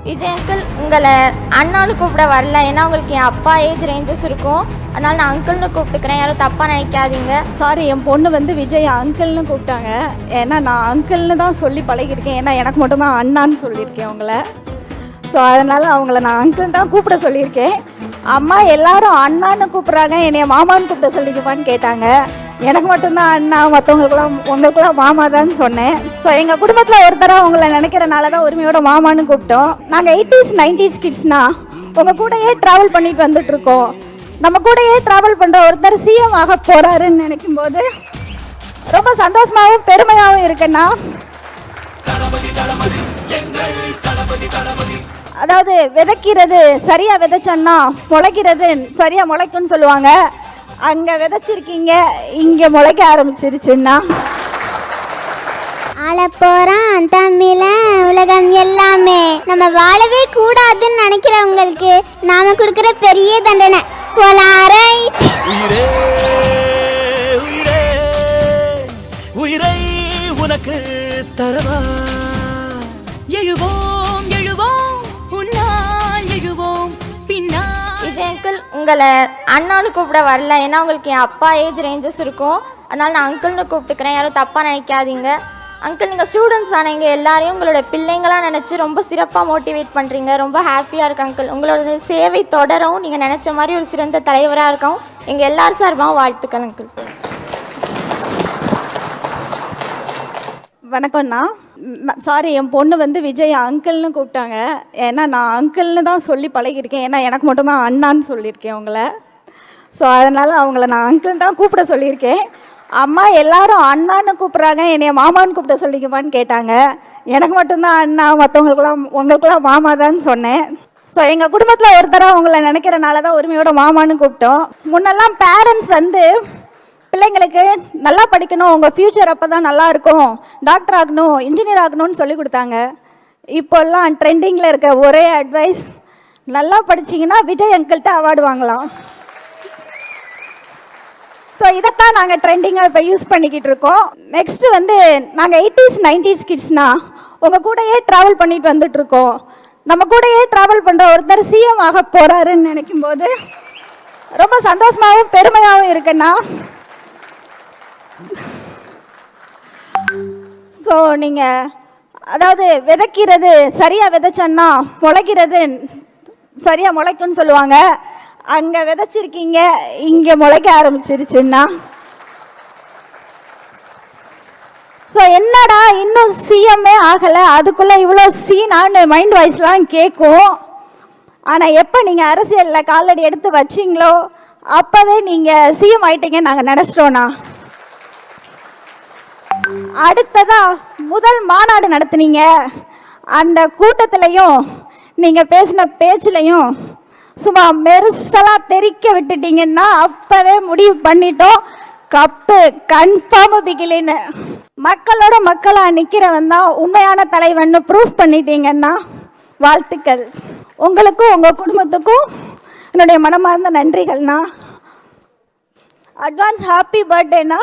Vijay uncle உங்களை அண்ணான்னு கூப்பிட வரல, ஏன்னா உங்களுக்கு என் அப்பா ஏஜ் ரேஞ்சஸ் இருக்கும், அதனால் நான் அங்கிள்னு கூப்பிட்டுக்கிறேன், யாரும் தப்பாக நினைக்காதீங்க. சாரி, என் பொண்ணு வந்து விஜய் அங்கிள்னு கூப்பிட்டாங்க. ஏன்னா நான் அங்கிள்னு தான் சொல்லி பழகியிருக்கேன். ஏன்னா எனக்கு மட்டும்தான் அண்ணான்னு சொல்லியிருக்கேன் அவங்கள. ஸோ அதனால் அவங்கள நான் அங்கிள் தான் கூப்பிட சொல்லியிருக்கேன். அம்மா எல்லாரும் அண்ணான்னு கூப்பிட்றாங்க, என்னைய மாமான்னு கூப்பிட சொல்லிக்குமான்னு கேட்டாங்க. எனக்கு மட்டும்தான் அண்ணா, உங்களுக்குலாம் மாமா தான் சொன்னேன். ஸோ எங்கள் குடும்பத்தில் ஒருத்தராக அவங்கள நினைக்கிறனால தான் உரிமையோட மாமான்னு கூப்பிட்டோம். நாங்கள் 80s 90s கிட்ஸ்னா உங்கள் கூடயே ட்ராவல் பண்ணிட்டு வந்துட்டுருக்கோம். நம்ம கூடயே ட்ராவல் பண்ணுற ஒருத்தர் சிஎம் ஆக போகிறாருன்னு நினைக்கும் போது ரொம்ப சந்தோஷமாகவும் பெருமையாகவும் இருக்குன்னா, அதாவது விதைக்கிறது சரியாக விதைச்சோன்னா முளைக்கிறது சரியாக முளைக்கும்னு சொல்லுவாங்க. அங்கே விதைச்சிருக்கீங்க, இங்கே முளைக்க ஆரம்பிச்சிருச்சுன்னா ஆளப்போறான் தமிழ உலகம் எல்லாமே. நம்ம வாழவே கூடாதுன்னு நினைக்கிறவங்களுக்கு நாம கொடுக்குற பெரிய தண்டனை போலாரை. உயிரை உனக்கு தரவா. எழுவோம் எழுவோம் உன்னால் எழுவோம் பின்னா. விஜய் அங்கிள் உங்களை அண்ணான்னு கூப்பிட வரல, ஏன்னா உங்களுக்கு என் அப்பா ஏஜ் ரேஞ்சஸ் இருக்கும், அதனால் நான் அங்கிள்னு கூப்பிட்டுக்கிறேன், யாரும் தப்பாக நினைக்காதீங்க. அங்கிள் நீங்கள் ஸ்டூடெண்ட்ஸ் ஆனீங்க, எல்லாரையும் உங்களோட பிள்ளைங்களாம் நினச்சி ரொம்ப சிறப்பாக மோட்டிவேட் பண்ணுறீங்க. ரொம்ப ஹாப்பியாக இருக்கு அங்கிள். உங்களோட சேவை தொடரும், நீங்கள் நினச்ச மாதிரி ஒரு சிறந்த தலைவராக இருக்கவும் எங்கள் எல்லாரும் சார்பாகவும் வாழ்த்துக்கள் அங்கிள். வணக்கம்ண்ணா. சாரி, என் பொண்ணு வந்து விஜய் அங்கிள்னு கூப்பிட்டாங்க. ஏன்னா நான் அங்கிள்னு தான் சொல்லி பழகியிருக்கேன். ஏன்னா எனக்கு மட்டும்தான் அண்ணான்னு சொல்லியிருக்கேன் அவங்கள. ஸோ அதனால் அவங்கள நான் அங்கிள் தான் கூப்பிட சொல்லியிருக்கேன். அம்மா எல்லாரும் அண்ணான்னு கூப்பிட்றாங்க, என்னைய மாமான்னு கூப்பிட சொல்லிக்குமான்னு கேட்டாங்க. எனக்கு மட்டும்தான் அண்ணா, உங்களுக்குலாம் மாமா தான் சொன்னேன். ஸோ எங்கள் குடும்பத்தில் ஒருத்தராக அவங்கள நினைக்கிறனால தான் உரிமையோட மாமான்னு கூப்பிட்டோம். முன்னெல்லாம் பேரண்ட்ஸ் வந்து பிள்ளைங்களுக்கு நல்லா படிக்கணும், உங்கள் ஃப்யூச்சர் அப்போ தான் நல்லா இருக்கும், டாக்டர் ஆகணும், இன்ஜினியர் ஆகணும்னு சொல்லி கொடுத்தாங்க. இப்போல்லாம் ட்ரெண்டிங்கில் இருக்க ஒரே அட்வைஸ், நல்லா படிச்சிங்கன்னா விஜய் அங்கிள்கிட்ட அவார்டு வாங்கலாம். ஸோ இதைத்தான் நாங்கள் ட்ரெண்டிங்காக இப்போ யூஸ் பண்ணிக்கிட்டு இருக்கோம். நெக்ஸ்ட்டு வந்து நாங்கள் 80s 90s கிட்ஸ்னா உங்கள் கூடயே ட்ராவல் பண்ணிட்டு வந்துட்டுருக்கோம். நம்ம கூடயே ட்ராவல் பண்ணுற ஒருத்தர் சிஎம் ஆக போகிறாருன்னு நினைக்கும் போது ரொம்ப சந்தோஷமாகவும் பெருமையாகவும் இருக்குன்னா, ஸோ நீங்கள் அதாவது விதைக்கிறது சரியாக விதைச்சோன்னா முளைக்கிறது சரியாக முளைக்கும்னு சொல்லுவாங்க. அங்கே விதைச்சிருக்கீங்க, இங்கே முளைக்க ஆரம்பிச்சிருச்சுன்னா, ஸோ என்னடா இன்னும் சிஎம்ஏ ஆகலை, அதுக்குள்ளே இவ்வளோ சீனான்னு மைண்ட் வாய்ஸ்லாம் கேட்கும். ஆனால் எப்போ நீங்கள் அரசியலில் காலடி எடுத்து வச்சிங்களோ அப்போவே நீங்கள் சிஎம் ஆயிட்டீங்கன்னு நாங்கள் நினச்சிட்டோண்ணா. அடுத்ததா முதல் மாநாடு நடத்துனீங்க, அந்த கூட்டத்திலையும் நீங்கள் பேசின பேச்சிலையும் சும்மா மெருசலாக தெரிக்க விட்டுட்டீங்கன்னா அப்போவே முடிவு பண்ணிட்டோம், கப்பு கன்ஃபார்ம் பிகிலின்னு. மக்களோட மக்களாக நிற்கிறவன் தான் உண்மையான தலைவன்னு ப்ரூஃப் பண்ணிட்டீங்கன்னா வாழ்த்துக்கள். உங்களுக்கும் உங்கள் குடும்பத்துக்கும் என்னுடைய மனமார்ந்த நன்றிகள்ண்ணா. Advance happy பர்த்டேண்ணா.